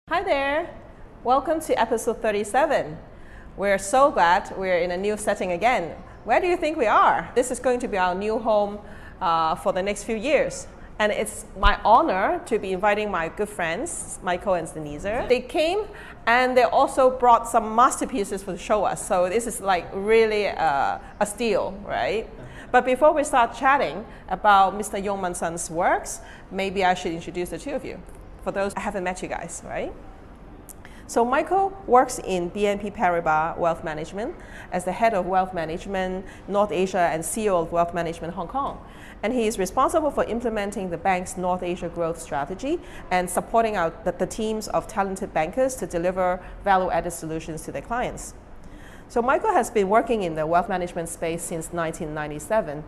Hi there, welcome to episode 37. We're so glad we're in a new setting again. Where do you think we are? This is going to be our new home for the next few years. And it's my honor to be inviting my good friends, Michael and Saniza. They came and they also brought some masterpieces to show us. So this is like really a steal, right? But before we start chatting about Mr. Yong-Haron's works, maybe I should introduce the two of you. For those I haven't met you guys, right? So Michael works in BNP Paribas Wealth Management as the head of Wealth Management North Asia and CEO of Wealth Management Hong Kong. And he is responsible for implementing the bank's North Asia growth strategy and supporting the teams of talented bankers to deliver value-added solutions to their clients. So Michael has been working in the wealth management space since 1997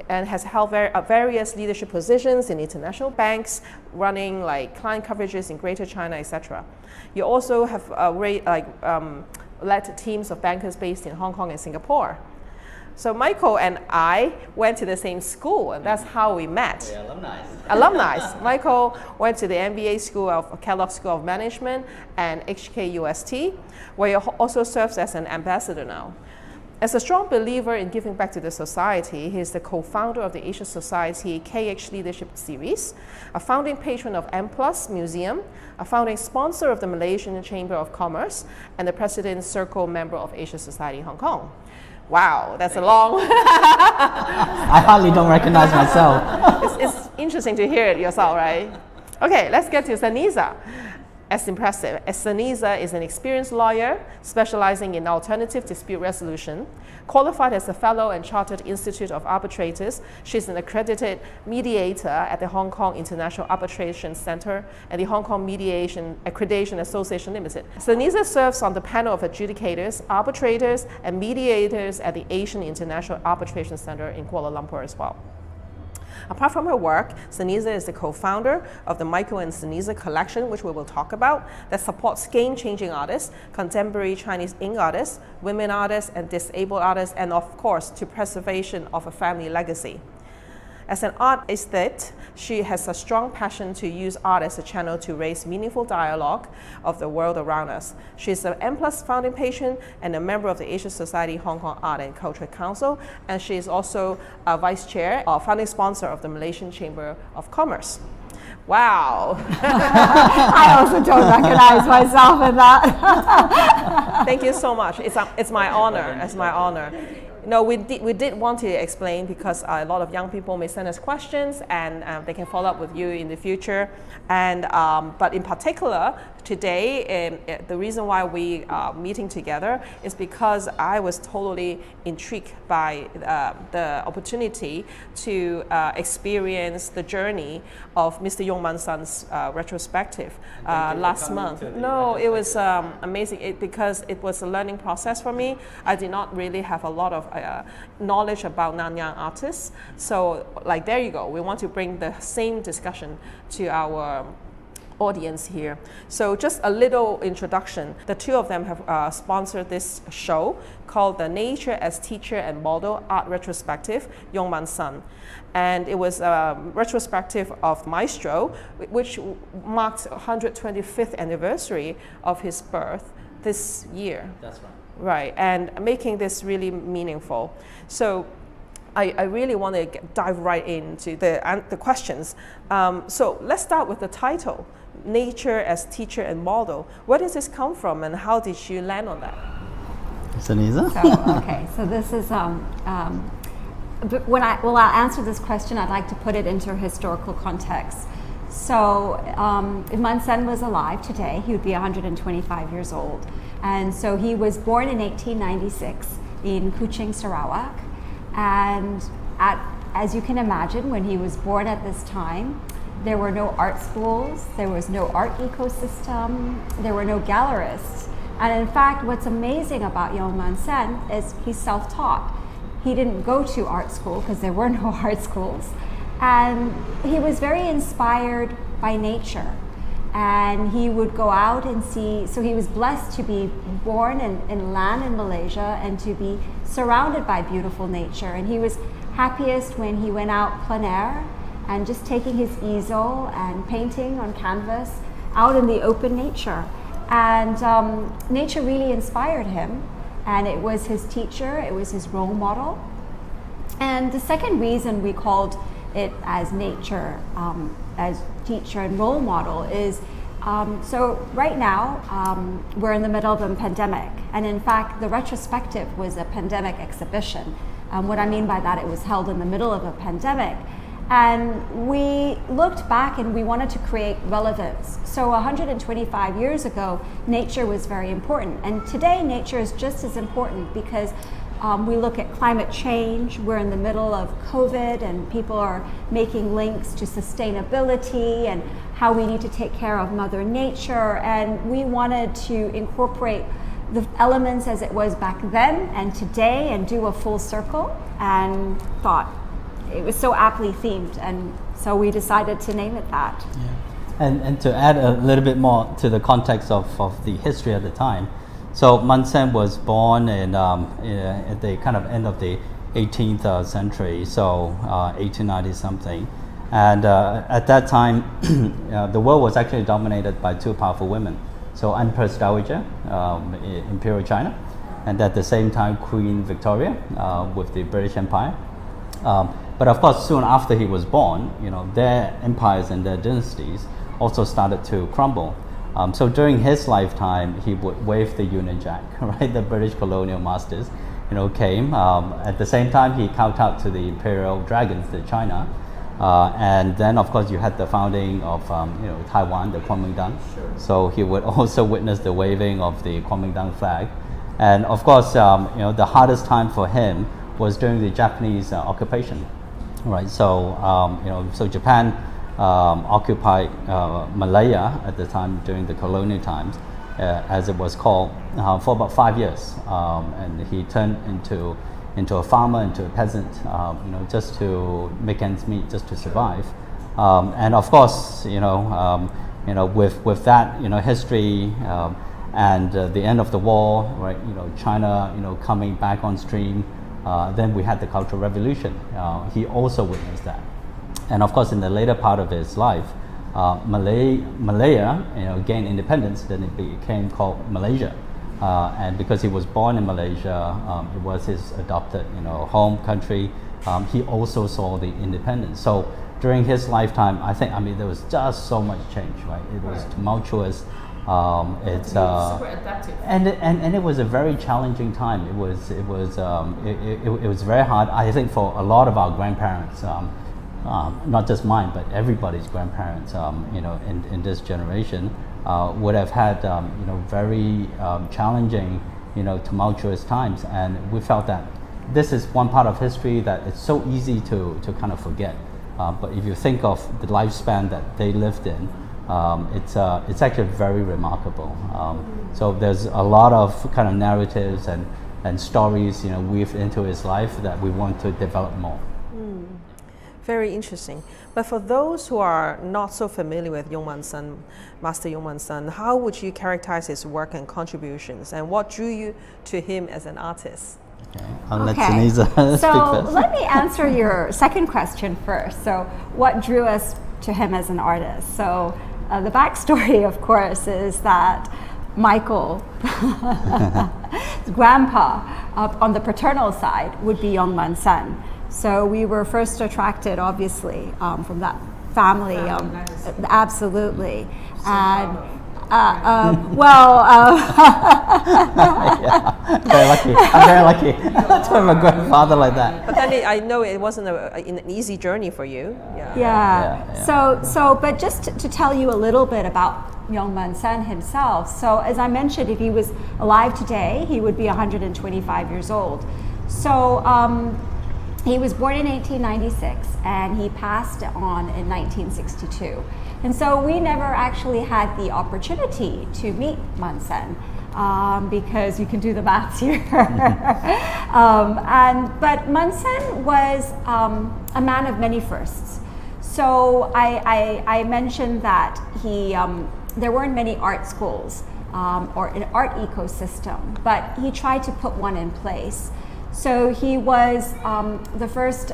and has held various leadership positions in international banks, running like client coverages in Greater China, etc. You also have led teams of bankers based in Hong Kong and Singapore. So Michael and I went to the same school, and that's how we met. Yeah, alumni. Alumni. Michael went to the MBA School of Kellogg School of Management and HKUST, where he also serves as an ambassador now. As a strong believer in giving back to the society, he is the co-founder of the Asia Society KH Leadership Series, a founding patron of M+ Museum, a founding sponsor of the Malaysian Chamber of Commerce, and the President's Circle member of Asia Society Hong Kong. Wow, that's a long... I hardly don't recognize myself. It's interesting to hear it yourself, right? Okay, let's get to Saniza. As impressive, as Saniza is an experienced lawyer specializing in alternative dispute resolution. Qualified as a fellow and Chartered Institute of Arbitrators, she's an accredited mediator at the Hong Kong International Arbitration Center and the Hong Kong Mediation Accreditation Association Limited. Saniza serves on the panel of adjudicators, arbitrators, and mediators at the Asian International Arbitration Center in Kuala Lumpur as well. Apart from her work, Saniza is the co-founder of the Michael Saniza Collection, which we will talk about, that supports game-changing artists, contemporary Chinese ink artists, women artists, and disabled artists, and of course, to preservation of a family legacy. As an art aesthete, she has a strong passion to use art as a channel to raise meaningful dialogue of the world around us. She is an M+ founding patron and a member of the Asia Society Hong Kong Art and Culture Council, and she is also a vice chair or founding sponsor of the Malaysian Chamber of Commerce. Wow. I also don't recognize myself in that. Thank you so much. It's my honor. It's my honor. No, we did want to explain because a lot of young people may send us questions and they can follow up with you in the future. And but in particular, today, the reason why we are meeting together is because I was totally intrigued by the opportunity to experience the journey of Mr. Yong-Haron's retrospective last month. No, it was amazing because it was a learning process for me. I did not really have a lot of knowledge about Nanyang artists. So like, there you go. We want to bring the same discussion to our audience here. So just a little introduction. The two of them have sponsored this show called the Nature as Teacher and Model Art Retrospective, Yong-Haron. And it was a retrospective of Maestro, which marked 125th anniversary of his birth this year. That's right. Right, and making this really meaningful. So I really want to dive right into the questions. So let's start with the title, Nature as Teacher and Model. Where does this come from and how did you land on that? Saniza? So this is, I'll answer this question, I'd like to put it into a historical context. So if Mansen was alive today, he would be 125 years old. And so he was born in 1896 in Kuching, Sarawak. And as you can imagine, when he was born at this time, there were no art schools, there was no art ecosystem, there were no gallerists. And in fact, what's amazing about Yong-Haron is he's self-taught. He didn't go to art school because there were no art schools. And he was very inspired by nature. And he would go out and see, so he was blessed to be born in land in Malaysia and to be surrounded by beautiful nature. And he was happiest when he went out plein air and just taking his easel and painting on canvas out in the open nature. And nature really inspired him, and it was his teacher, it was his role model. And the second reason we called it as nature, as teacher and role model is, so right now we're in the middle of a pandemic, and in fact the retrospective was a pandemic exhibition. What I mean by that, it was held in the middle of a pandemic. And we looked back and we wanted to create relevance. So 125 years ago, nature was very important. And today, nature is just as important because we look at climate change. We're in the middle of COVID and people are making links to sustainability and how we need to take care of Mother Nature. And we wanted to incorporate the elements as it was back then and today and do a full circle, and thought it was so aptly themed, and so we decided to name it that. Yeah. And to add a little bit more to the context of the history at the time, so Man Sen was born at the kind of end of the 18th century, so 1890 something, and at that time the world was actually dominated by two powerful women. So Empress Dowager, Imperial China, and at the same time Queen Victoria with the British Empire. But of course, soon after he was born, their empires and their dynasties also started to crumble. So during his lifetime, he would wave the Union Jack, right? The British colonial masters, came. At the same time, he kowtowed to the imperial dragons, the China. And then, of course, you had the founding of, Taiwan, the Kuomintang. Sure. So he would also witness the waving of the Kuomintang flag. And of course, the hardest time for him was during the Japanese occupation, right? So, so Japan occupied Malaya at the time during the colonial times, as it was called, for about 5 years. And he turned into a farmer, into a peasant, just to make ends meet, just to survive. And of course, with that, history and the end of the war, right? China, coming back on stream. Then we had the Cultural Revolution. He also witnessed that. And of course, in the later part of his life, Malaya, gained independence. Then it became called Malaysia. And because he was born in Malaysia, it was his adopted, home country. He also saw the independence. So during his lifetime, there was just so much change, right? It was tumultuous. It's super adaptive, and it was a very challenging time. It was very hard. I think for a lot of our grandparents, not just mine, but everybody's grandparents, in this generation, would have had very challenging, tumultuous times, and we felt that this is one part of history that it's so easy to kind of forget. But if you think of the lifespan that they lived in, it's actually very remarkable. So there's a lot of kind of narratives and stories, weaved into his life that we want to develop more. Very interesting. But for those who are not so familiar with Yong-Man Sen, Master Yong-Man Sen, how would you characterize his work and contributions, and what drew you to him as an artist? Okay, I'll let Saniza speak so first. let me answer your second question first. So what drew us to him as an artist? So the backstory, of course, is that Michael, grandpa, on the paternal side, would be Yong-Man Sen. So we were first attracted, obviously, from that family. Absolutely. And very lucky. I'm very lucky to have a grandfather like that. But then I know it wasn't an easy journey for you. So, but just to tell you a little bit about Yong-Man Sen himself. So, as I mentioned, if he was alive today, he would be 125 years old. So, he was born in 1896 and he passed on in 1962. And so we never actually had the opportunity to meet Man Sen because you can do the maths here. But Man Sen was a man of many firsts. So I mentioned that there weren't many art schools or an art ecosystem, but he tried to put one in place. So he was the first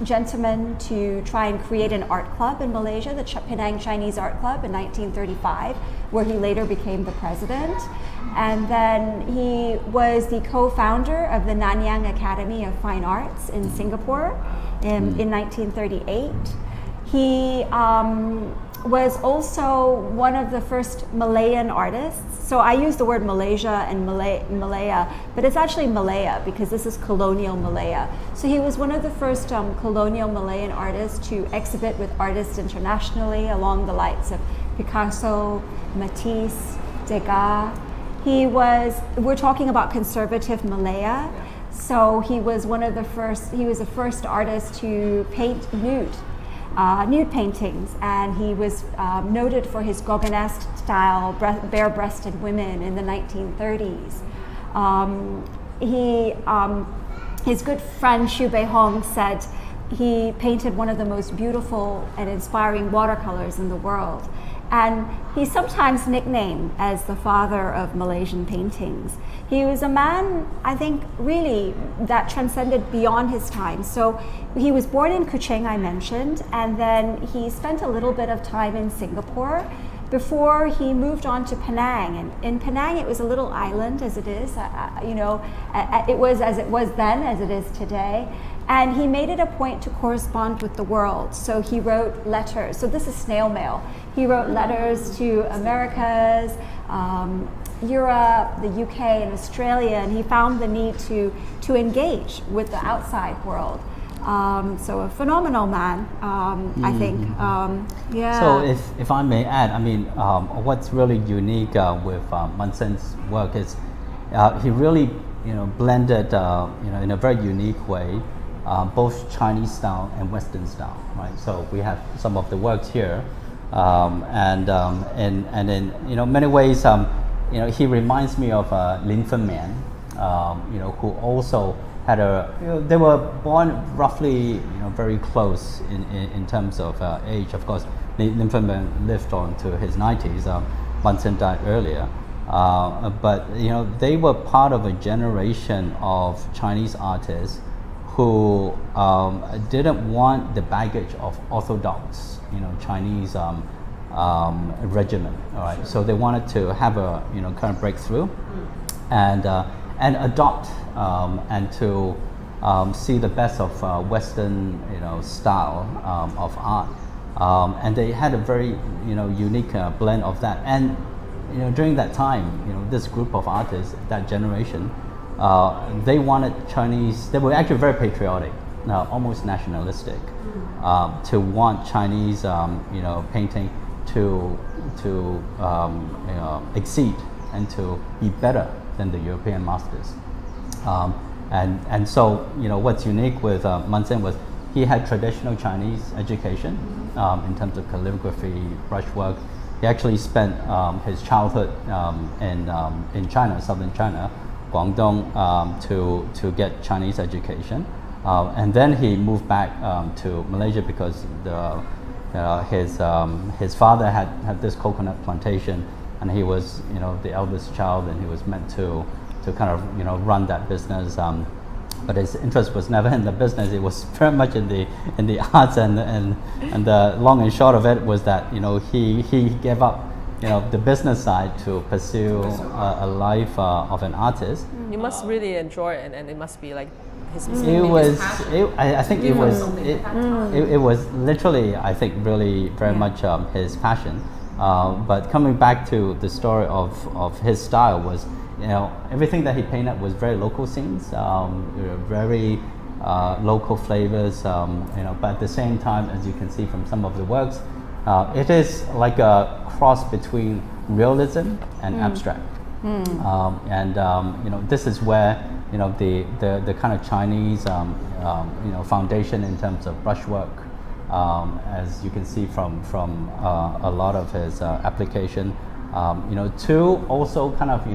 gentleman to try and create an art club in Malaysia, the Penang Chinese Art Club in 1935, where he later became the president. And then he was the co-founder of the Nanyang Academy of Fine Arts in Singapore in 1938. He was also one of the first Malayan artists. So I use the word Malaysia and Malaya, but it's actually Malaya because this is colonial Malaya. So he was one of the first colonial Malayan artists to exhibit with artists internationally, along the likes of Picasso, Matisse, Degas. We're talking about conservative Malaya. So he was the first artist to paint nude paintings, and he was noted for his Gauguinesque style, bare-breasted women in the 1930s. His good friend Xu Beihong said he painted one of the most beautiful and inspiring watercolors in the world. And he's sometimes nicknamed as the father of Malaysian paintings. He was a man, I think, really that transcended beyond his time. So he was born in Kuching, I mentioned, and then he spent a little bit of time in Singapore before he moved on to Penang. And in Penang, it was a little island, as it is. It was as it was then, as it is today. And he made it a point to correspond with the world. So he wrote letters. So this is snail mail. He wrote letters to Americas, Europe, the UK, and Australia, and he found the need to engage with the outside world. So a phenomenal man, I think. Yeah. So if I may add, I mean, what's really unique with Man Sen's work is he really, blended, in a very unique way, both Chinese style and Western style, right? So we have some of the works here, and in many ways, he reminds me of Lin Fenman, who also had they were born roughly, very close in terms of age. Of course, Lin Fenman lived on to his 90s. Man Sen died earlier. But they were part of a generation of Chinese artists who didn't want the baggage of orthodox, Chinese regimen. All right, so they wanted to have a kind of breakthrough, and adopt and to see the best of Western style of art, and they had a very unique blend of that. And during that time, this group of artists, that generation, they wanted Chinese. They were actually very patriotic, almost nationalistic, to want Chinese, painting to exceed and to be better than the European masters. And so what's unique with Man Sen was he had traditional Chinese education in terms of calligraphy, brushwork. He actually spent his childhood in China, southern China, Guangdong, to get Chinese education, and then he moved back to Malaysia because his father had this coconut plantation, and he was the eldest child, and he was meant to kind of run that business. But his interest was never in the business; it was very much in the arts, and the long and short of it was that he gave up the business side to pursue a life of an artist. You must really enjoy it, and it must be like his. I think it was literally, I think, really very much his passion. But coming back to the story of his style was, everything that he painted was very local scenes, very local flavors, but at the same time, as you can see from some of the works, it is like a cross between realism and abstract. This is where the kind of Chinese foundation in terms of brushwork, as you can see from a lot of his application, to also kind of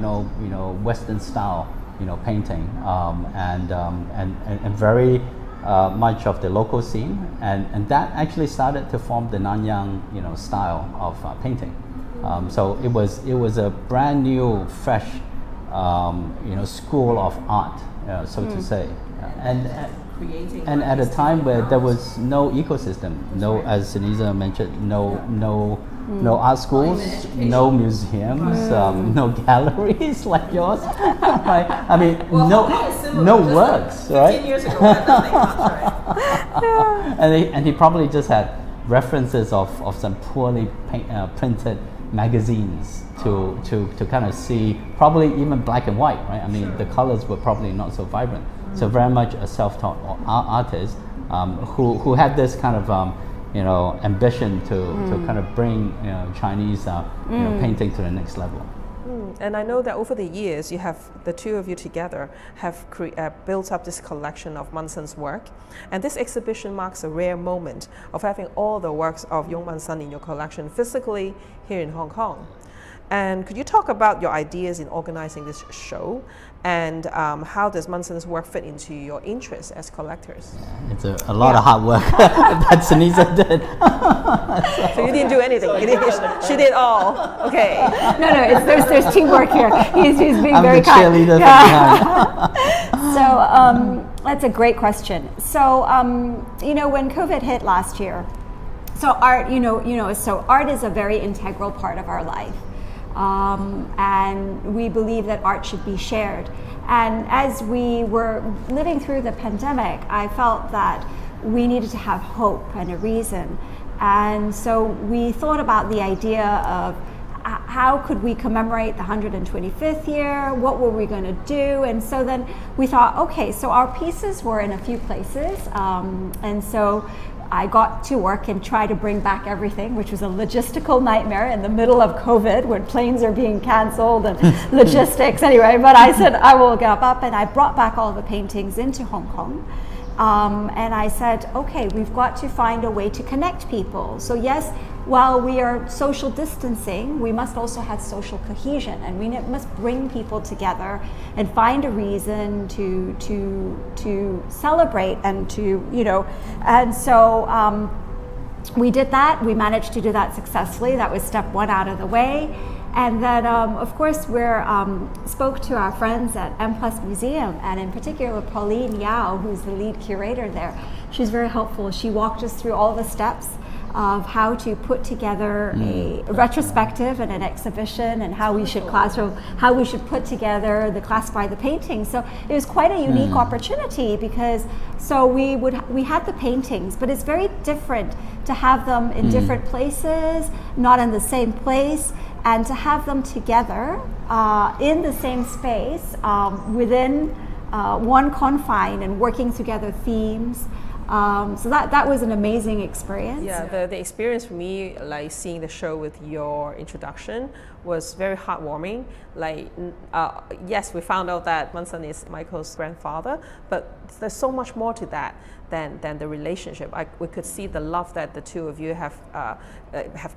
Western style painting, and very much of the local scene, and that actually started to form the Nanyang style of painting. So it was a brand new, fresh school of art, so to say, and creating. And at a time where there was no ecosystem, no, as Saniza mentioned, no art schools, no museums, no galleries like yours. Right? I mean, no works, right? 15 years ago, had nothing much, right? And he probably just had references of some poorly printed magazines to kind of see, probably even black and white, right? I mean, the colors were probably not so vibrant. So very much a self-taught artist who had this kind of ambition to kind of bring Chinese painting to the next level. And I know that over the years, the two of you together have built up this collection of Munsen's work. And this exhibition marks a rare moment of having all the works of Yong Munsen in your collection physically here in Hong Kong. And could you talk about your ideas in organizing this show, and how does Munsen's work fit into your interests as collectors? Yeah, it's a lot of hard work that Saniza did. So you didn't do anything. She did all. Okay. No, there's teamwork here. He's being I'm very the kind. cheerleader from behind. So that's a great question. So when COVID hit last year, so art, so art is a very integral part of our life. And we believe that art should be shared. And as we were living through the pandemic, I felt that we needed to have hope and a reason. And so we thought about the idea of how could we commemorate the 125th year? What were we going to do? And so then we thought, okay, so our pieces were in a few places. And so I got to work and try to bring back everything, which was a logistical nightmare in the middle of COVID when planes are being canceled and logistics anyway. But I said, I will get up, and I brought back all the paintings into Hong Kong. And I said, okay, we've got to find a way to connect people. So yes, while we are social distancing, we must also have social cohesion, and we must bring people together and find a reason to celebrate and and so we did that. We managed to do that successfully. That was step one out of the way. And then, of course, we spoke to our friends at M+ Museum, and in particular Pauline Yao, who's the lead curator there. She's very helpful. She walked us through all the steps of how to put together a retrospective and an exhibition, and how we should put together the classify the paintings. So it was quite a unique opportunity, because we had the paintings, but it's very different to have them in different places, not in the same place, and to have them together in the same space within one confine and working together themes. So that was an amazing experience. Yeah, the experience for me, like seeing the show with your introduction, was very heartwarming. Like, yes, we found out that Munsen is Michael's grandfather, but there's so much more to that than the relationship. We could see the love that the two of you have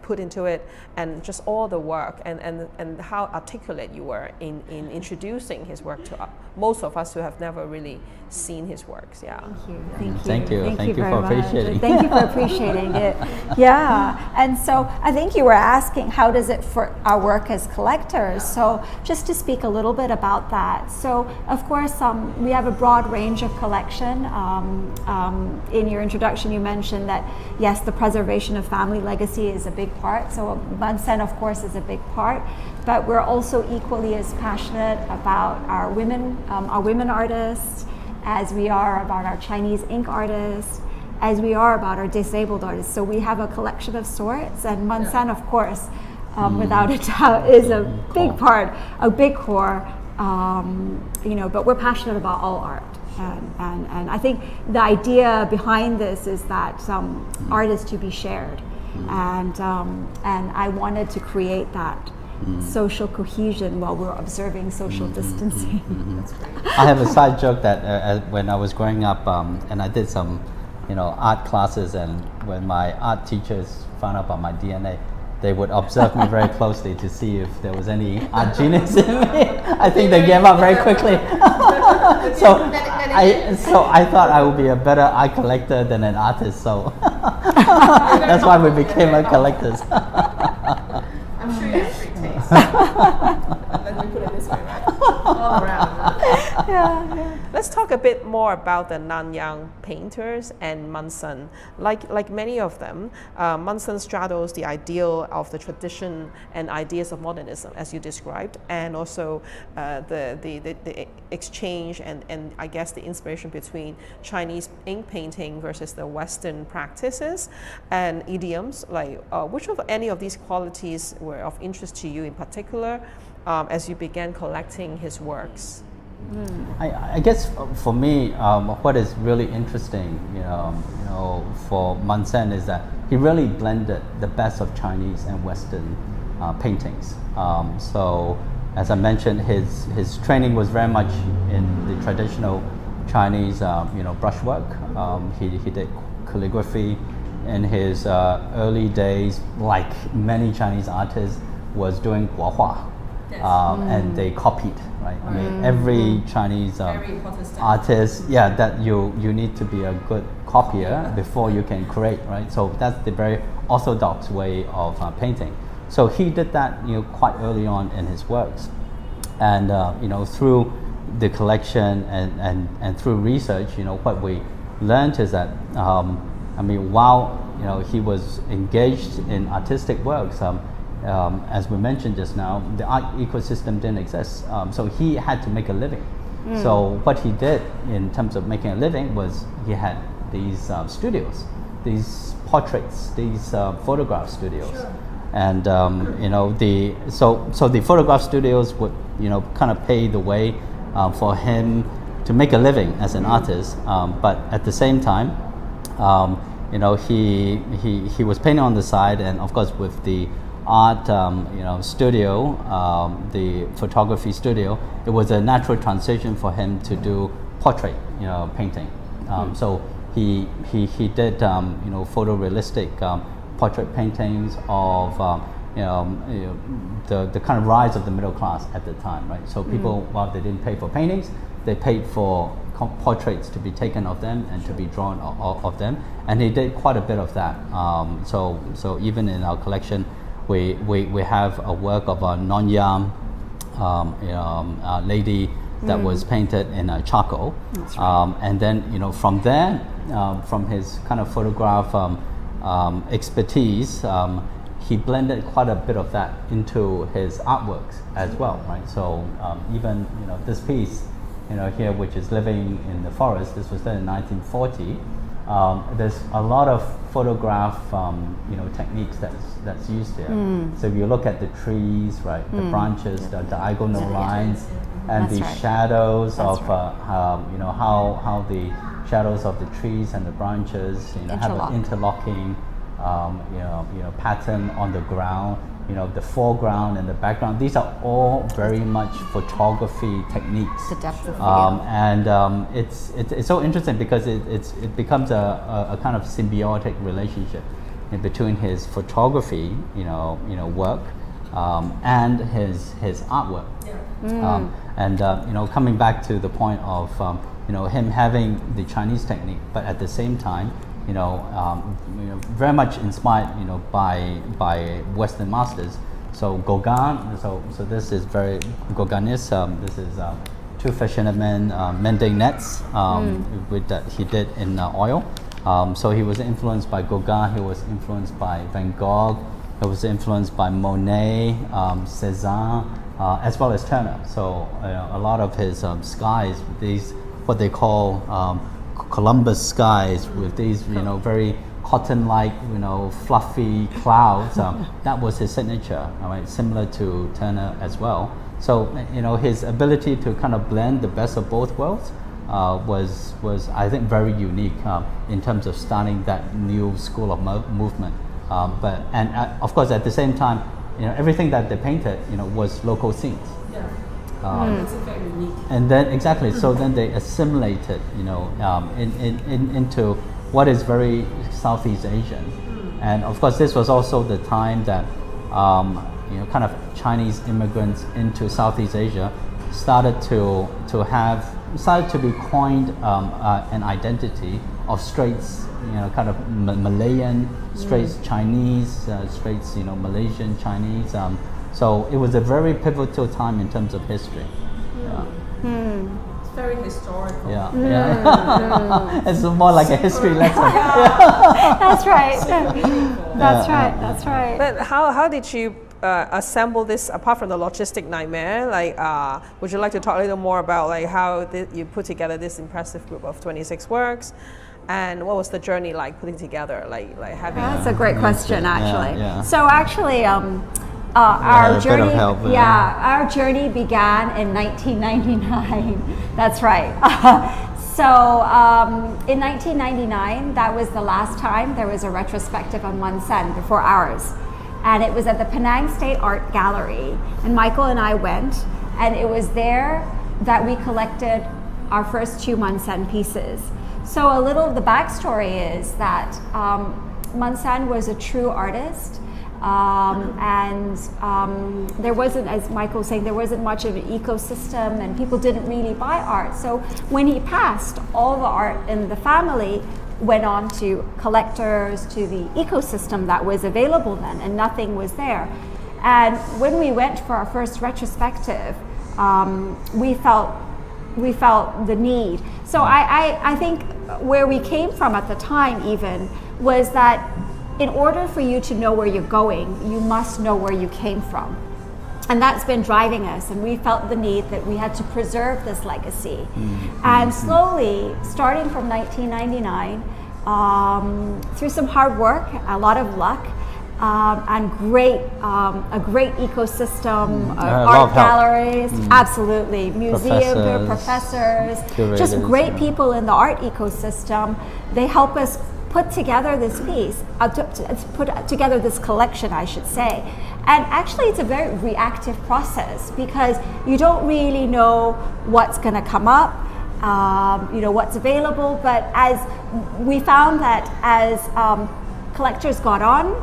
put into it, and just all the work, and how articulate you were in introducing his work to most of us who have never really seen his works. Yeah. Thank you for appreciating. Thank you for appreciating it. Yeah, and so I think you were asking, how does it for our work as collectors? So just to speak a little bit about that. So of course, we have a broad range of collection. In your introduction, you mentioned that yes, the preservation of family legacy is a big part. So Munsen, of course, is a big part. But we're also equally as passionate about our women artists, as we are about our Chinese ink artists, as we are about our disabled artists. So we have a collection of sorts, and Munsen, of course, without a doubt, is a big part, a big core. But we're passionate about all art. And I think the idea behind this is that art is to be shared, and I wanted to create that social cohesion while we're observing social distancing. I have a side joke that when I was growing up, and I did some, art classes, and when my art teachers found out about my DNA, they would observe me very closely to see if there was any art genius in me. I think they gave up very quickly. So I thought I would be a better art collector than an artist. So that's why we became collectors. I'm sure you have great taste. Let me put it this way, right? All around. Yeah. Let's let's talk a bit more about the Nanyang painters and Munson. Like many of them, Munson straddles the ideal of the tradition and ideas of modernism, as you described, and also the exchange and I guess the inspiration between Chinese ink painting versus the Western practices and idioms. Like, which of any of these qualities were of interest to you in particular as you began collecting his works? I guess for me, what is really interesting, for Munson is that he really blended the best of Chinese and Western paintings. So, as I mentioned, his training was very much in the traditional Chinese, brushwork. He did calligraphy in his early days, like many Chinese artists, was doing guohua. And they copied, right? I mean, every Chinese artist, that you need to be a good copier before you can create, right? So that's the very orthodox way of painting. So he did that, quite early on in his works, and through the collection and through research, what we learned is that, while he was engaged in artistic works. As we mentioned just now, the art ecosystem didn't exist, so he had to make a living. So what he did in terms of making a living was he had these studios, these portraits, these photograph studios, and the photograph studios would kind of pay the way for him to make a living as an artist, but at the same time, he was painting on the side, and of course with the art studio, the photography studio, it was a natural transition for him to do portrait painting. So he did photorealistic portrait paintings of the kind of rise of the middle class at the time, right? So people, while they didn't pay for paintings, they paid for portraits to be taken of them and to be drawn of them, and he did quite a bit of that. So even in our collection, we have a work of a Nonyang lady that was painted in charcoal. That's right. And then from there, from his kind of photograph expertise, he blended quite a bit of that into his artworks as well, right? So even this piece here, which is Living in the Forest, this was done in 1940. There's a lot of photograph, techniques that's used here. So if you look at the trees, right, the branches, the diagonal lines, and the shadows of how the shadows of the trees and the branches, have an interlocking, pattern on the ground. The foreground and the background. These are all very much photography techniques. The depth of field. And it's so interesting because it becomes a kind of symbiotic relationship in between his photography, work, and his artwork. Coming back to the point of him having the Chinese technique, but at the same time, very much inspired, by Western masters. So Gauguin, so this is very Gauguinist. This is two fishermen mending nets with that he did in oil. So he was influenced by Gauguin. He was influenced by Van Gogh. He was influenced by Monet, Cézanne, as well as Turner. So a lot of his skies, these what they call Columbus skies with these, very cotton-like, fluffy clouds. That was his signature, right? Similar to Turner as well. So, his ability to kind of blend the best of both worlds was I think very unique in terms of starting that new school of movement. Of course, at the same time, everything that they painted, was local scenes. It's very unique. And then exactly, so then they assimilated, into what is very Southeast Asian, and of course this was also the time that kind of Chinese immigrants into Southeast Asia started to be coined an identity of Straits, kind of Malayan Straits Chinese, Straits, Malaysian Chinese. So it was a very pivotal time in terms of history. very historical. Yeah, yeah. It's more like a history lesson. That's right. That's right. That's right. But how did you assemble this apart from the logistic nightmare? Like, would you like to talk a little more about like how you put together this impressive group of 26 works, and what was the journey like putting together, like having? That's a great question, actually. Yeah. So actually, our journey, our journey began in 1999. That's right. So in 1999, that was the last time there was a retrospective on Munsen before ours. And it was at the Penang State Art Gallery. And Michael and I went, and it was there that we collected our first 2 Munsen pieces. So a little of the backstory is that Munsen was a true artist. There wasn't, as Michael was saying, there wasn't much of an ecosystem, and people didn't really buy art. So when he passed, all the art in the family went on to collectors, to the ecosystem that was available then, and nothing was there. And when we went for our first retrospective, we felt the need. So I think where we came from at the time even was that in order for you to know where you're going, you must know where you came from. And that's been driving us, and we felt the need that we had to preserve this legacy. And slowly, starting from 1999, through some hard work, a lot of luck, and a great ecosystem of art galleries, absolutely, museum professors, just great people in the art ecosystem. They help us put together this piece, put together this collection, I should say. And actually it's a very reactive process because you don't really know what's going to come up, what's available, but as we found that as collectors got on,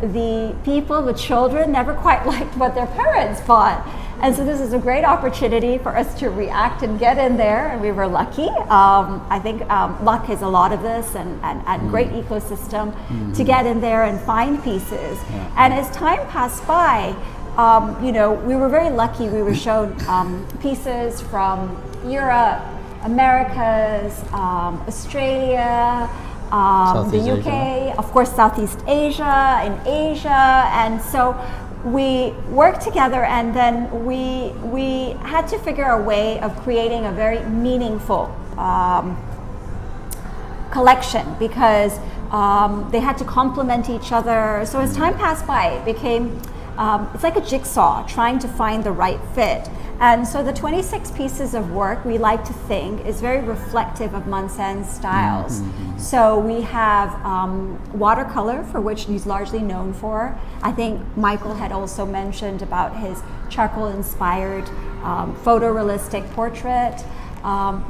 the people, the children, never quite liked what their parents bought. And so this is a great opportunity for us to react and get in there, and we were lucky. I think luck is a lot of this, and great ecosystem to get in there and find pieces. And as time passed by, we were very lucky. We were shown pieces from Europe, Americas, Australia, the UK, Asia. Of course, Southeast Asia, in Asia, and so we worked together, and then we had to figure a way of creating a very meaningful collection because they had to complement each other. So as time passed by, it became it's like a jigsaw trying to find the right fit. And so the 26 pieces of work, we like to think, is very reflective of Munsen's styles. So we have watercolor, for which he's largely known for. I think Michael had also mentioned about his charcoal-inspired photorealistic portrait.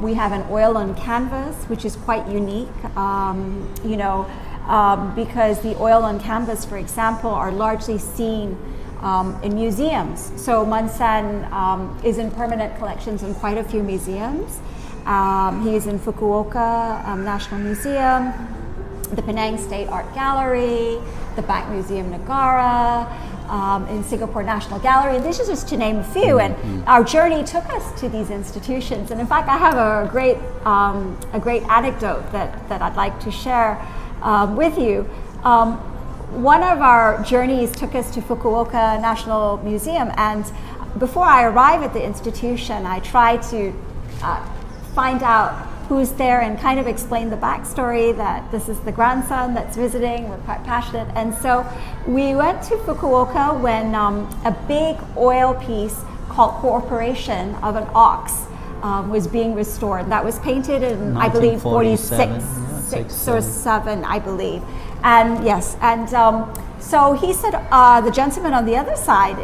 We have an oil on canvas, which is quite unique, because the oil on canvas, for example, are largely seen in museums. So Munsen is in permanent collections in quite a few museums. He is in Fukuoka National Museum, the Penang State Art Gallery, the Bank Museum Nagara, in Singapore National Gallery, and this is just to name a few. And our journey took us to these institutions. And in fact, I have a great anecdote that I'd like to share with you. One of our journeys took us to Fukuoka National Museum, and before I arrived at the institution, I tried to find out who's there and kind of explain the backstory that this is the grandson that's visiting. We're quite passionate. And so we went to Fukuoka when a big oil piece called Cooperation of an Ox was being restored. That was painted in, I believe, 46, 6 or 7, I believe. And yes, and so he said, the gentleman on the other side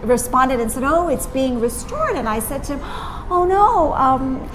responded and said, oh, it's being restored. And I said to him, "Oh no,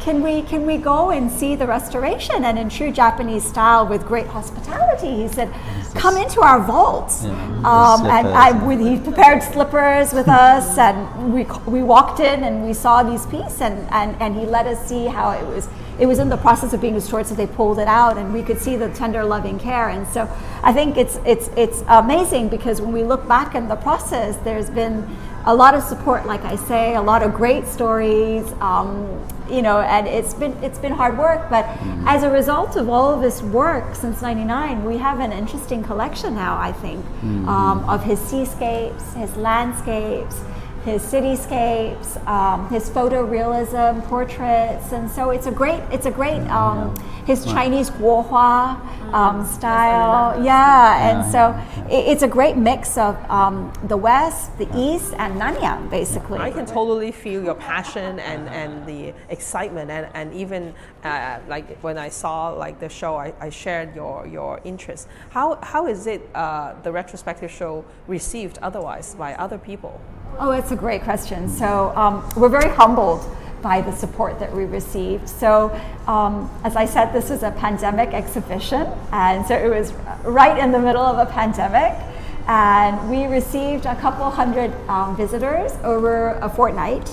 can we go and see the restoration?" And in true Japanese style, with great hospitality, he said, "Come into our vaults." He prepared slippers with us, and we walked in and we saw these pieces, and he let us see how it was in the process of being restored, so they pulled it out and we could see the tender loving care. And so I think it's amazing, because when we look back in the process, there's been a lot of support, like I say, a lot of great stories, and it's been hard work, but as a result of all of this work since '99, we have an interesting collection now, I think, of his seascapes, his landscapes, his cityscapes, his photorealism portraits, and so it's a great his Chinese guohua style, and so it's a great mix of the West, the East, and Nanyang, basically. I can totally feel your passion and the excitement, and even like when I saw like the show, I shared your interest. How is it the retrospective show received otherwise by other people? Oh, it's a great question. So we're very humbled by the support that we received. So as I said, this is a pandemic exhibition, and so it was right in the middle of a pandemic, and we received a couple hundred visitors over a fortnight,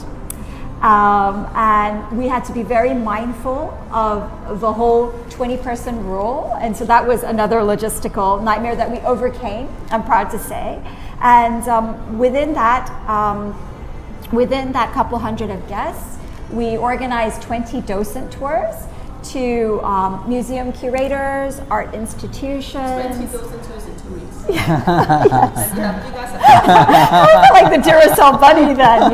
and we had to be very mindful of the whole 20-person rule, and so that was another logistical nightmare that we overcame, I'm proud to say. And within that couple hundred of guests, we organized 20 docent tours to museum curators, art institutions. 20 docent tours in 2 weeks. Yes. You guys are like the Duracell bunny then,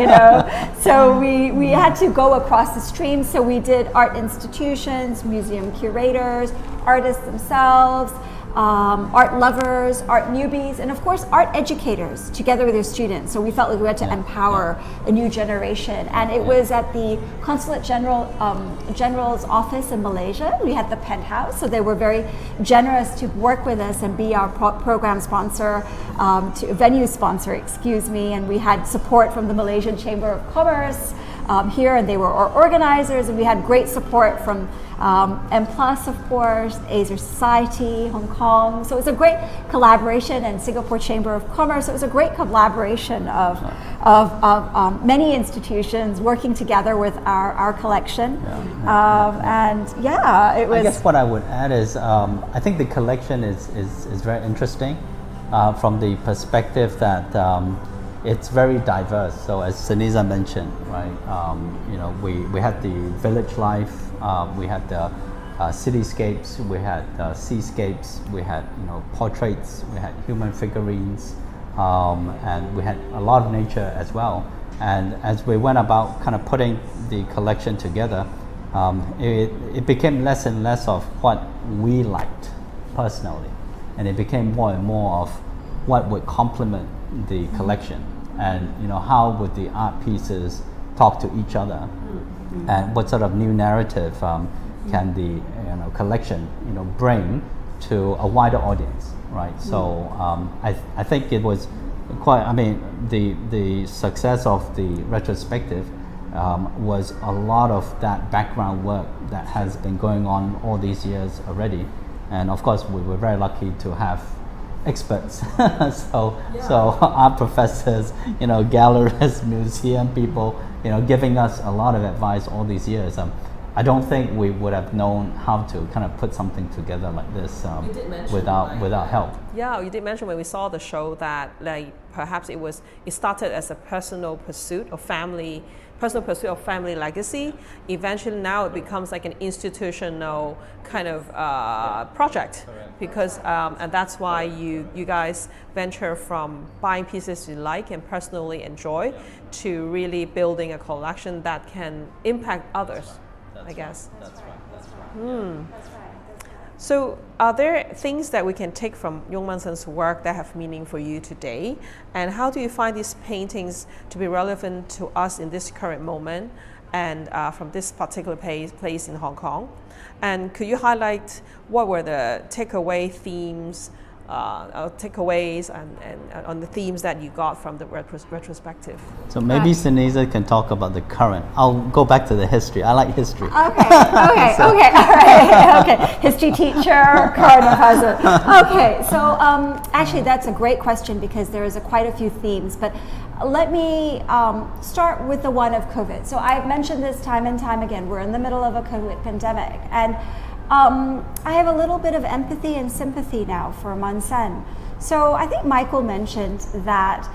So we had to go across the stream. So we did art institutions, museum curators, artists themselves, art lovers, art newbies, and of course art educators together with their students. So we felt like we had to empower a new generation. And it was at the Consulate General's office in Malaysia. We had the penthouse, so they were very generous to work with us and be our program sponsor, venue sponsor, and we had support from the Malaysian Chamber of Commerce here, and they were our organizers, and we had great support from M+, of course, Asia Society, Hong Kong. So it was a great collaboration, and Singapore Chamber of Commerce. It was a great collaboration of many institutions working together with our collection. It was. I guess what I would add is I think the collection is very interesting from the perspective that it's very diverse. So as Saniza mentioned, right? We had the village life, we had the cityscapes, we had seascapes, we had portraits, we had human figurines, and we had a lot of nature as well. And as we went about kind of putting the collection together, it became less and less of what we liked personally, and it became more and more of what would complement the collection, and how would the art pieces talk to each other, and what sort of new narrative can the collection bring to a wider audience, right? So I think it was quite. I mean, the success of the retrospective was a lot of that background work that has been going on all these years already, and of course we were very lucky to have experts, so art professors, gallerists, museum people, giving us a lot of advice all these years. I don't think we would have known how to kind of put something together like this without help. Yeah, you did mention when we saw the show that perhaps it started as a personal pursuit of family legacy. Eventually now it becomes like an institutional kind of project. Correct. Because and that's why you guys venture from buying pieces you like and personally enjoy to really building a collection that can impact others. I guess. That's right. That's right. So are there things that we can take from Yong-Man-sen's work that have meaning for you today? And how do you find these paintings to be relevant to us in this current moment and from this particular place in Hong Kong? And could you highlight what were the takeaway themes takeaways and on the themes that you got from the retrospective. So maybe Saniza can talk about the current. I'll go back to the history. I like history. Okay, all right, okay. History teacher, current and present. Okay, so actually that's a great question because there is quite a few themes, but let me start with the one of COVID. So I've mentioned this time and time again, we're in the middle of a COVID pandemic, and I have a little bit of empathy and sympathy now for Munsen. So I think Michael mentioned that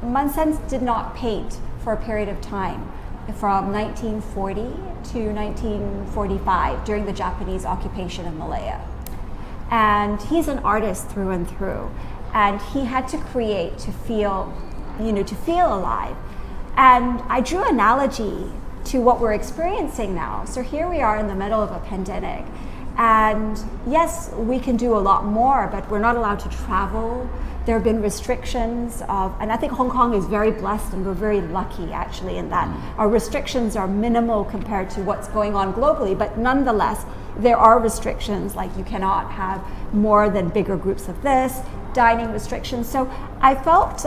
Munsen did not paint for a period of time from 1940 to 1945 during the Japanese occupation of Malaya. And he's an artist through and through. And he had to create to feel alive. And I drew an analogy to what we're experiencing now. So here we are in the middle of a pandemic. And yes, we can do a lot more, but we're not allowed to travel. There have been restrictions and I think Hong Kong is very blessed and we're very lucky actually in that our restrictions are minimal compared to what's going on globally, but nonetheless, there are restrictions like you cannot have more than bigger groups of this, dining restrictions. So I felt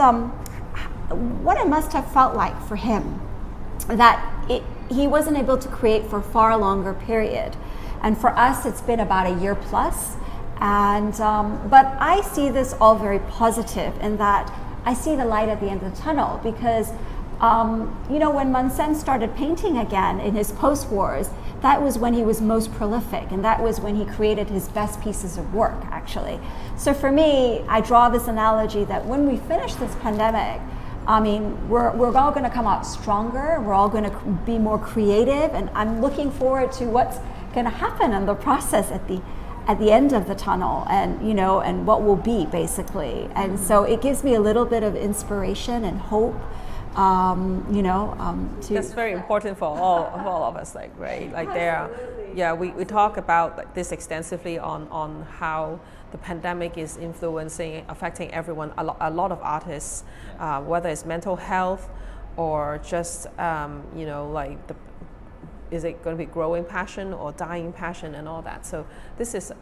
what it must have felt like for him that he wasn't able to create for a far longer period. And for us, it's been about a year plus. And but I see this all very positive in that I see the light at the end of the tunnel because when Munsen started painting again in his post-wars, that was when he was most prolific and that was when he created his best pieces of work actually. So for me, I draw this analogy that when we finish this pandemic, I mean, we're all going to come out stronger. We're all going to be more creative, and I'm looking forward to what's going to happen in the process at the end of the tunnel, and and what will be basically. And so it gives me a little bit of inspiration and hope. That's very important for all of us, right? Like we talk about this extensively on how the pandemic is affecting everyone, a lot of artists, whether it's mental health or just is it going to be growing passion or dying passion and all that. So this is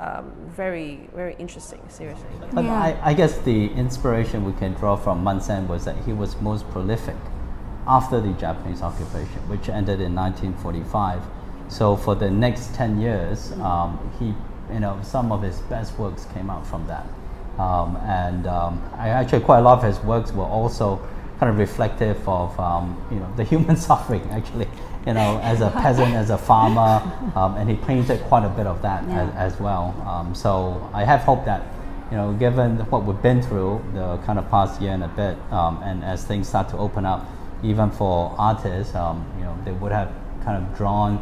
very, very interesting, seriously. But I guess the inspiration we can draw from Munsen was that he was most prolific after the Japanese occupation, which ended in 1945. So for the next 10 years, some of his best works came out from that. I actually quite a lot of his works were also kind of reflective of the human suffering actually, as a peasant, as a farmer, and he painted quite a bit of that as well. So I have hope that given what we've been through the kind of past year and a bit, and as things start to open up, even for artists, they would have kind of drawn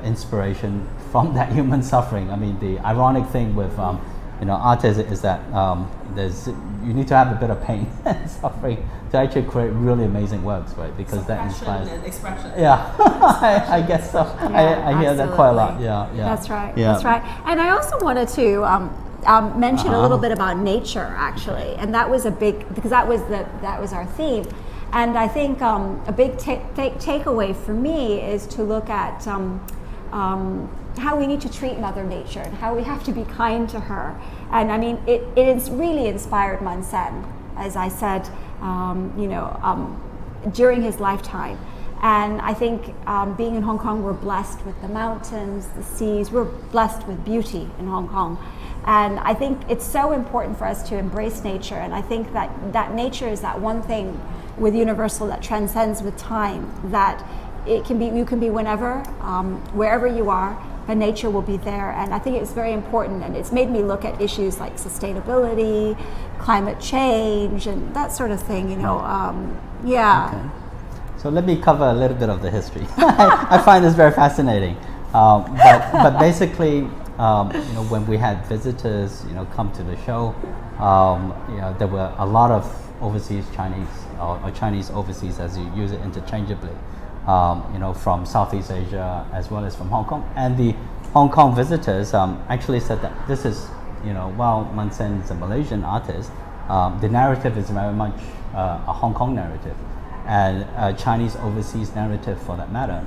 inspiration from that human suffering. I mean, the ironic thing with artists is that you need to have a bit of pain and suffering to actually create really amazing works, right? Because that inspires and expression. Yeah, I guess so. I hear that quite a lot. Yeah. That's right. That's right. And I also wanted to mention a little bit about nature, actually, and that was because that was our theme. And I think a big takeaway for me is to look at how we need to treat Mother Nature and how we have to be kind to her. And I mean, it is really inspired Munsen, as I said, during his lifetime. And I think being in Hong Kong, we're blessed with the mountains, the seas, we're blessed with beauty in Hong Kong. And I think it's so important for us to embrace nature. And I think that nature is that one thing with Universal that transcends with time, that you can be whenever, wherever you are, but nature will be there. And I think it's very important, and it's made me look at issues like sustainability, climate change, and that sort of thing, Okay. So let me cover a little bit of the history. I find this very fascinating. But basically, when we had visitors, come to the show, there were a lot of overseas Chinese or Chinese overseas, as you use it interchangeably, from Southeast Asia as well as from Hong Kong. And the Hong Kong visitors actually said that this is, while Munsen is a Malaysian artist, the narrative is very much a Hong Kong narrative and a Chinese overseas narrative for that matter.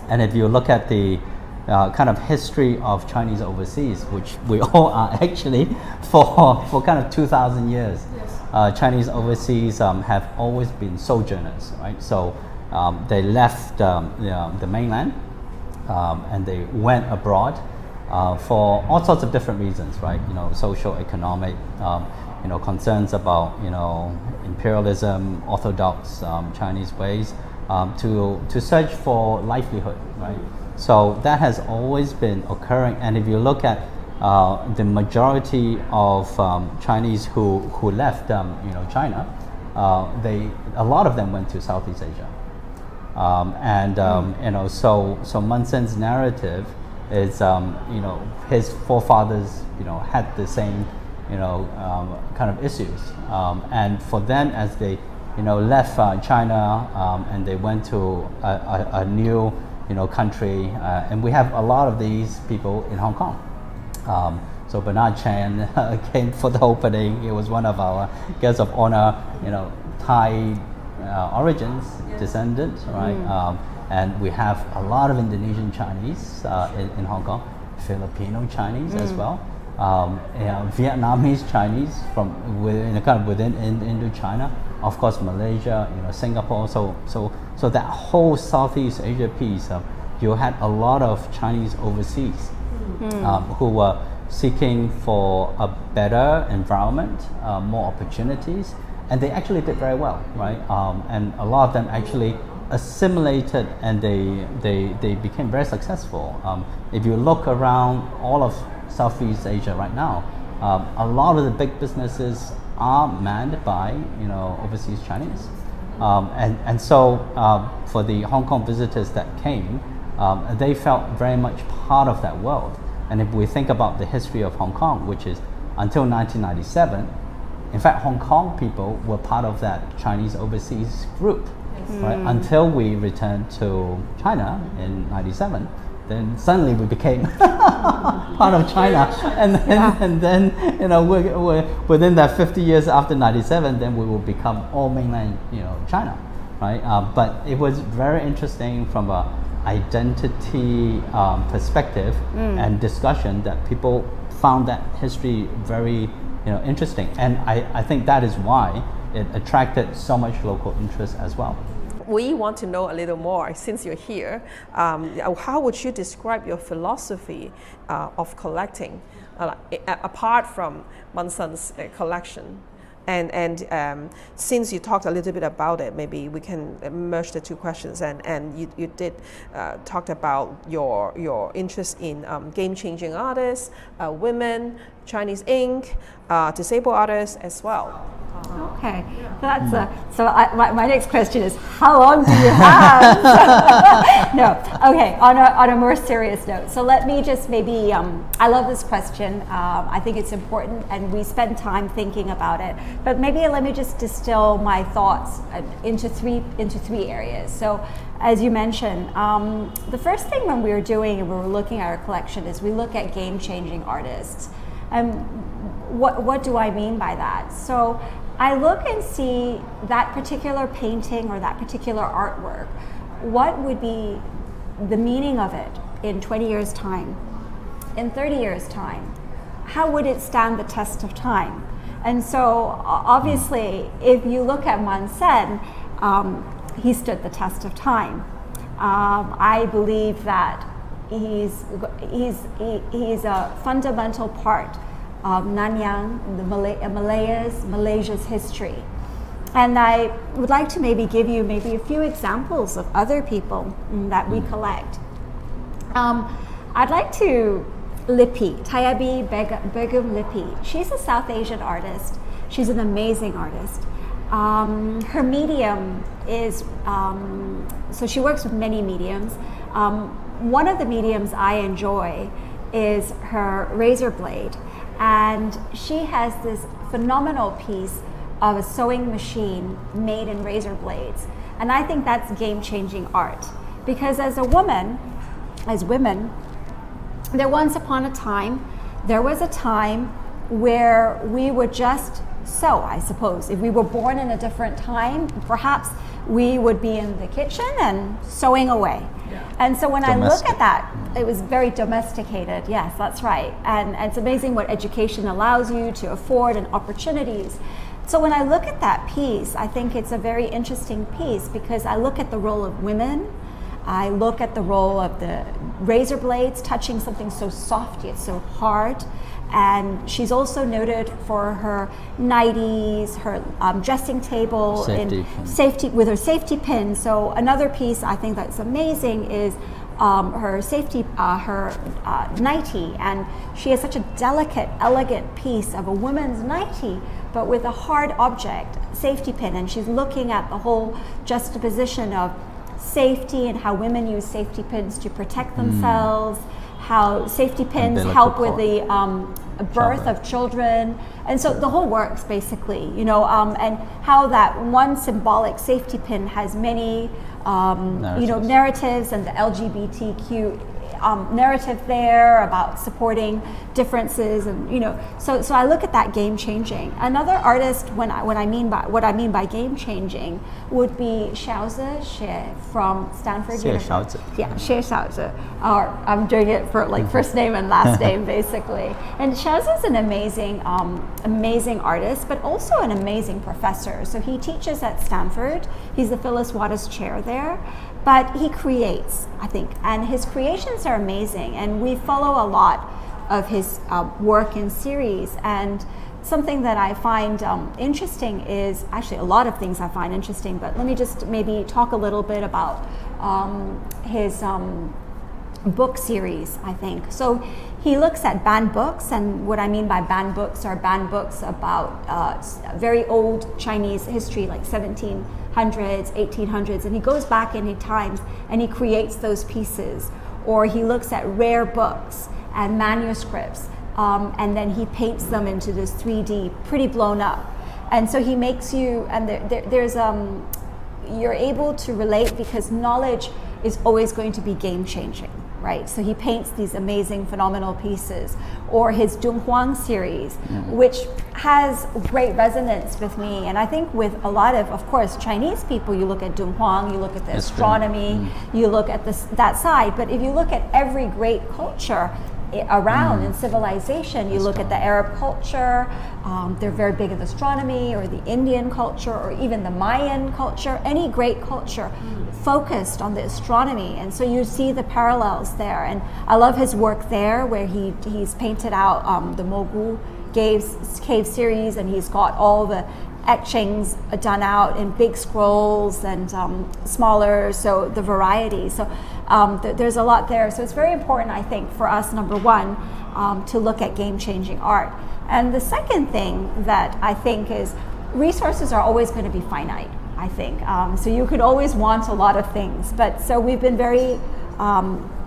And if you look at the kind of history of Chinese overseas, which we all are actually for kind of 2,000 years. Yes. Chinese overseas have always been sojourners, right? So they left the mainland and they went abroad for all sorts of different reasons, right? Social, economic, concerns about imperialism, orthodox Chinese ways, to search for livelihood, right? So that has always been occurring, and if you look at the majority of Chinese who left China, a lot of them went to Southeast Asia, so Mun Sen's narrative is his forefathers had the same kind of issues, and for them, as they left China and they went to a new country, and we have a lot of these people in Hong Kong. So Bernard Chan came for the opening. He was one of our guests of honor, Thai origins, descendant, right? And we have a lot of Indonesian Chinese in Hong Kong, Filipino Chinese as well, Vietnamese Chinese from within Indochina, of course Malaysia, Singapore. So that whole Southeast Asia piece, you had a lot of Chinese overseas who were seeking for a better environment, more opportunities, and they actually did very well, right? And a lot of them actually assimilated, and they became very successful. If you look around all of Southeast Asia right now, a lot of the big businesses are manned by overseas Chinese, and so for the Hong Kong visitors that came, they felt very much part of that world. And if we think about the history of Hong Kong, which is until 1997, in fact, Hong Kong people were part of that Chinese overseas group, right? Until we returned to China in 97, then suddenly we became part of China, and then we're within that 50 years after 97, then we will become all mainland China, right? But it was very interesting from a identity perspective and discussion that people found that history very interesting, and I think that is why it attracted so much local interest as well. We want to know a little more since you're here. How would you describe your philosophy of collecting, apart from Mun Sen's collection? And since you talked a little bit about it, maybe we can merge the two questions. And you did talk about your interest in game-changing artists, women, Chinese ink, disabled artists as well. Okay, my next question is, how long do you have? No, okay, on a more serious note. So let me just maybe, I love this question. I think it's important, and we spend time thinking about it. But maybe let me just distill my thoughts into three areas. So, as you mentioned, the first thing when we were doing and we were looking at our collection is we look at game-changing artists. And what do I mean by that? So I look and see that particular painting or that particular artwork, what would be the meaning of it in 20 years' time, in 30 years' time? How would it stand the test of time? And so obviously, if you look at Mun Sen, he stood the test of time. I believe that he's a fundamental part of Nanyang, Malaysia's history. And I would like to maybe give you maybe a few examples of other people that we collect. I'd like to Lippi, Tayabi Begum Lippi. She's a South Asian artist. She's an amazing artist. Her medium is, so she works with many mediums. One of the mediums I enjoy is her razor blade. And she has this phenomenal piece of a sewing machine made in razor blades. And I think that's game-changing art. Because as women, there was a time where we would just sew, I suppose. If we were born in a different time, perhaps we would be in the kitchen and sewing away. And so when I look Domestic. at that, it was very domesticated. Yes, that's right. And it's amazing what education allows you to afford and opportunities. So when I look at that piece, I think it's a very interesting piece because I look at the role of women. I look at the role of the razor blades touching something so soft yet so hard. And she's also noted for her nighties, her dressing table, Safety pin. with her safety pin. So another piece I think that's amazing is her safety, her nightie, and she has such a delicate, elegant piece of a woman's nightie, but with a hard object, safety pin, and she's looking at the whole juxtaposition of safety and how women use safety pins to protect themselves, how safety pins Umbilical help with cord. the birth of children, and so the whole works basically, and how that one symbolic safety pin has many, narratives, and the LGBTQ narrative there about supporting differences, and so I look at that game changing. Another artist, what I mean by game changing, would be Xiaozi Xie from Stanford University. Yeah, Xie Xiaozi. Or I'm doing it for like first name and last name basically. And Xiaozi is an amazing artist, but also an amazing professor. So he teaches at Stanford. He's the Phyllis Waters Chair there. But he creates, I think, and his creations are amazing. And we follow a lot of his work in series. And something that I find interesting is, actually a lot of things I find interesting, but let me just maybe talk a little bit about his book series, I think. So he looks at banned books, and what I mean by banned books are banned books about very old Chinese history, like 1700s, 1800s, and he goes back in times and he creates those pieces. Or he looks at rare books and manuscripts, and then he paints them into this 3D, pretty blown up. And so he makes you, and you're able to relate because knowledge is always going to be game changing, right? So he paints these amazing, phenomenal pieces. Or his Dunhuang series, which has great resonance with me. And I think with a lot of course, Chinese people, you look at Dunhuang, you look at the astronomy, you look at that side. But if you look at every great culture around in civilization, you look at the Arab culture, they're very big in astronomy, or the Indian culture, or even the Mayan culture, any great culture focused on the astronomy. And so you see the parallels there. And I love his work there, where he's painted out the Mogu cave series, and he's got all the etchings done out in big scrolls and smaller, so the variety. So there's a lot there. So it's very important, I think, for us, number one, to look at game-changing art. And the second thing that I think is resources are always going to be finite, I think. So you could always want a lot of things. But so we've been very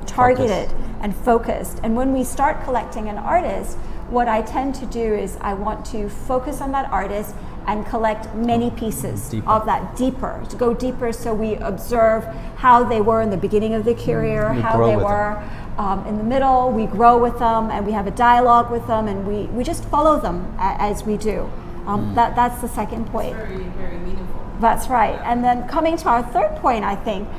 targeted and focused. And when we start collecting an artist, what I tend to do is I want to focus on that artist and collect many pieces of that to go deeper, so we observe how they were in the beginning of their career, how they were in the middle, we grow with them, and we have a dialogue with them, and we just follow them as we do. That's the second point. Very, very meaningful. That's right. And then coming to our third point, I think,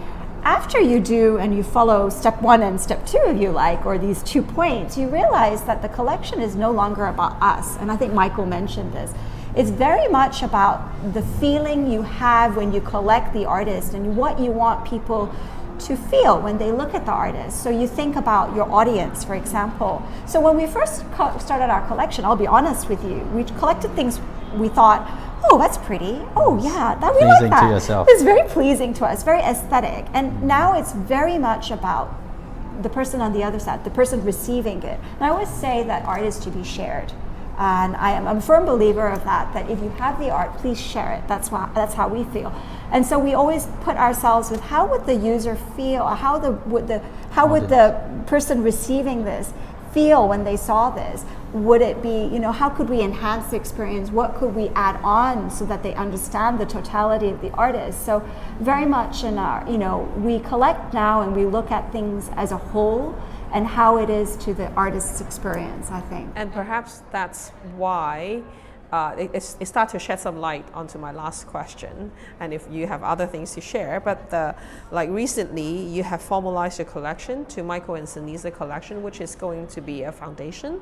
after you do and you follow step one and step two, if you like, or these 2 points, you realize that the collection is no longer about us. And I think Michael mentioned this. It's very much about the feeling you have when you collect the artist and what you want people to feel when they look at the artist. So you think about your audience, for example. So when we first started our collection, I'll be honest with you, we collected things we thought, oh, that's pretty. Oh, yeah, we like that. Pleasing to yourself. It's very pleasing to us, very aesthetic. And now it's very much about the person on the other side, the person receiving it. And I always say that art is to be shared. And I'm a firm believer of that if you have the art, please share it. That's how we feel. And so we always put ourselves with how would the user feel, or how would the person receiving this feel when they saw this? Would it be, how could we enhance the experience? What could we add on so that they understand the totality of the artist? So very much in our, we collect now and we look at things as a whole and how it is to the artist's experience, I think. And perhaps that's why it started to shed some light onto my last question, and if you have other things to share. But like recently, you have formalized your collection to Michael and Saniza Collection, which is going to be a foundation.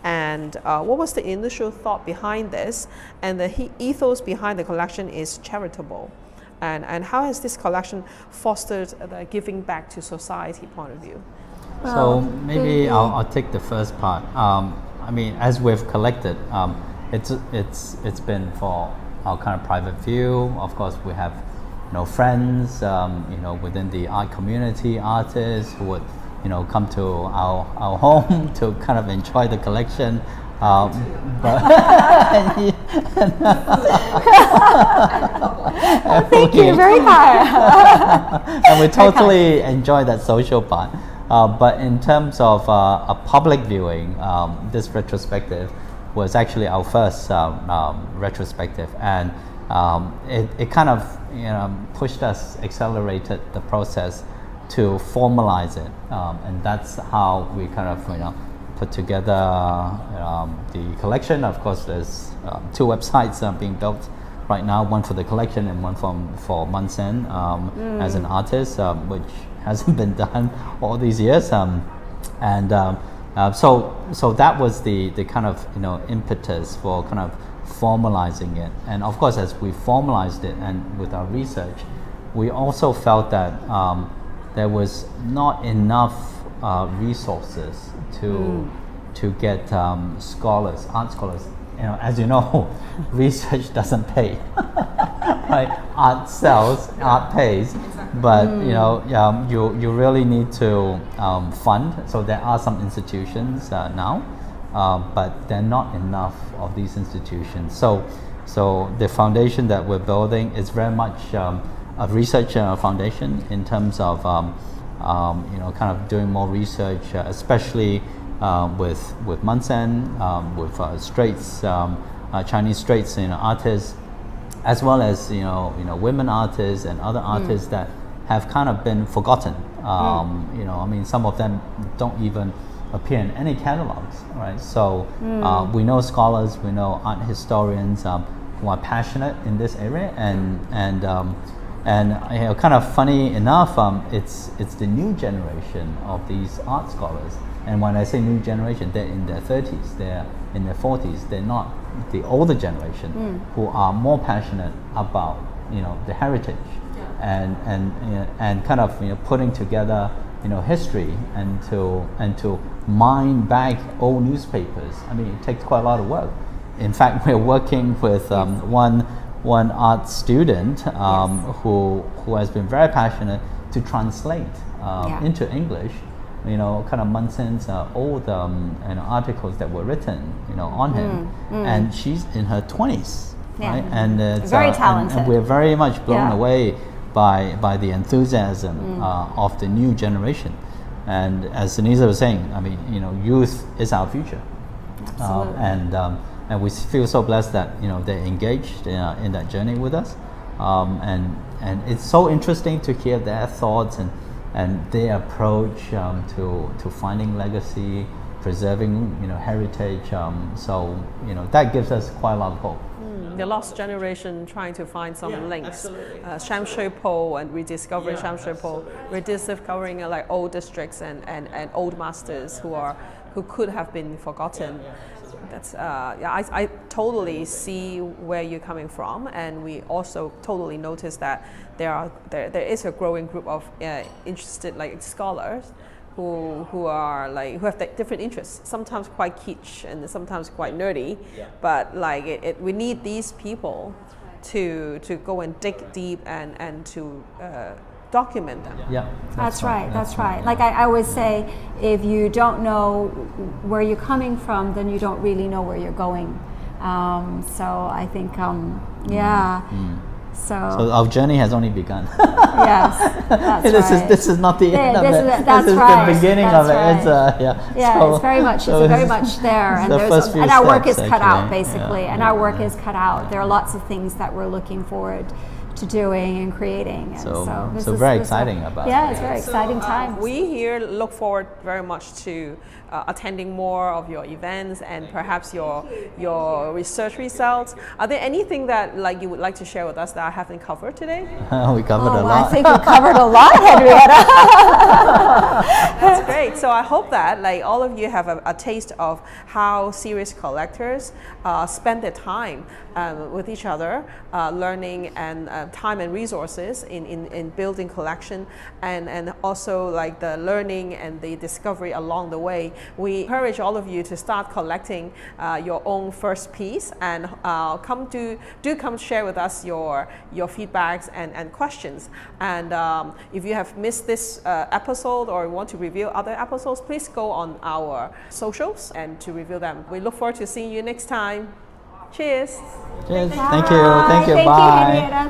And what was the initial thought behind this? And the ethos behind the collection is charitable. And how has this collection fostered the giving back to society point of view? So maybe I'll take the first part. I mean, as we've collected, it's been for our kind of private view. Of course, we have friends within the art community, artists who would come to our home to kind of enjoy the collection. Thank you, very kind. And we totally enjoy that social part. But in terms of a public viewing, this retrospective was actually our first retrospective, and it kind of pushed us, accelerated the process to formalize it, and that's how we kind of put together the collection. Of course, there's 2 websites being built right now, one for the collection and one for Munsen as an artist, which hasn't been done all these years, so that was the kind of impetus for kind of formalizing it. And of course, as we formalized it and with our research, we also felt that there was not enough resources to get scholars, art scholars. As you know, research doesn't pay. Right? Art sells, art pays, but you really need to fund. So there are some institutions now, but there are not enough of these institutions. So the foundation that we're building is very much a research foundation in terms of kind of doing more research, especially with Munsen, with Straits, Chinese Straits artists, as well as women artists and other artists that have kind of been forgotten. I mean, some of them don't even appear in any catalogs, right? So we know scholars, we know art historians who are passionate in this area, and kind of funny enough, it's the new generation of these art scholars. And when I say new generation, they're in their 30s, they're in their 40s. They're not the older generation who are more passionate about the heritage and kind of putting together history and to mine back old newspapers. I mean, it takes quite a lot of work. In fact, we're working with one art student who has been very passionate to translate into English kind of Munsen's old articles that were written on him, and she's in her 20s, right? And it's very talented. and we're very much blown away by the enthusiasm of the new generation. And as Saniza was saying, I mean, youth is our future. And we feel so blessed that they're engaged in that journey with us, and it's so interesting to hear their thoughts and their approach to finding legacy, preserving heritage. So that gives us quite a lot of hope. The lost generation trying to find some links. Shamshui Po and rediscovering Shamshui Po, rediscovering like old districts and old masters who could have been forgotten. That's I totally see where you're coming from, and we also totally notice that there is a growing group of interested like scholars who have different interests, sometimes quite kitsch and sometimes quite nerdy, but like we need these people to go and dig deep and to document them. Yeah, that's right. That's right. Like I always say, if you don't know where you're coming from, then you don't really know where you're going. So I think, So our journey has only begun. Yes, that's right. This is not the end of it. That's this is right. the beginning That's of it. Right. So, it's very much. It's very much there, and the our work is steps, cut out actually. basically, and our work is cut out. There are lots of things that we're looking forward to doing and creating. And So, this so is- very this is- exciting about Yeah, it. it's very exciting time. We here look forward very much to attending more of your events and perhaps your research results. Are there anything that like you would like to share with us that I haven't covered today? We covered a Oh, lot. I think we covered a lot, Henrietta. That's great. So I hope that like all of you have a taste of how serious collectors spend their time with each other, learning and time and resources in building collection, and also like the learning and the discovery along the way. We encourage all of you to start collecting your own first piece, and come share with us your feedbacks and questions. And if you have missed this episode or want to review other episodes, please go on our socials and to review them. We look forward to seeing you next time. Cheers. Cheers. Thank you. Thank you. Thank Bye. you, Henrietta.